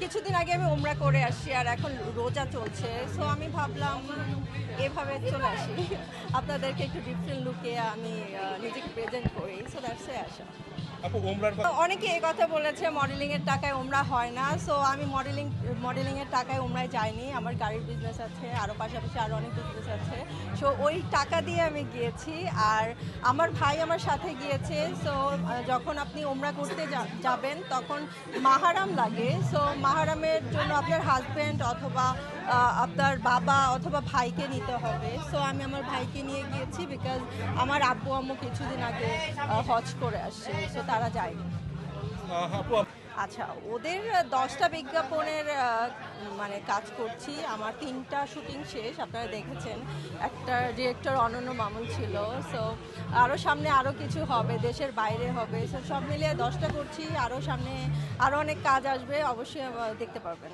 কিছুদিন আগে আমি ওমরা করে আসছি আর এখন রোজা চলছে, সো আমি ভাবলাম এভাবে চলে আসি আপনাদেরকে একটু ডিফারেন্ট লুকে আমি নিজেকে প্রেজেন্ট করি, সো দ্যাটস আসা। আপু ওমরার অনেকে এই কথা বলেছে মডেলিং এর টাকায় ওমরা হয় না, সো আমি মডেলিং এর টাকায় ওমরায় যাইনি। আমার গাড়ির বিজনেস আছে, আরও পাশাপাশি আরও অনেক বিজনেস আছে, সো ওই টাকা দিয়ে আমি গিয়েছি। আর আমার ভাই আমার সাথে গিয়েছে, সো যখন আপনি ওমরা করতে যাবেন তখন মাহারাম লাগে, সো মাহারামের জন্য আপনার হাজব্যান্ড অথবা আপনার বাবা অথবা ভাইকে নিতে হবে। সো আমি আমার ভাইকে নিয়ে গিয়েছি, বিকজ আমার আব্বু আম্মু কিছুদিন আগে হজ করে আসছে, সো তারা যায়নি। আপু আচ্ছা, ওদের 10টা বিজ্ঞাপনের মানে কাজ করছি। আমার 3টা শুটিং শেষ, আপনারা দেখেছেন। একটা ডিরেক্টর অনন্য মামুন ছিল, সো আরও সামনে আরও কিছু হবে, দেশের বাইরে হবে, সো সব মিলিয়ে 10টা করছি। আরও সামনে আরও অনেক কাজ আসবে, অবশ্যই দেখতে পারবেন।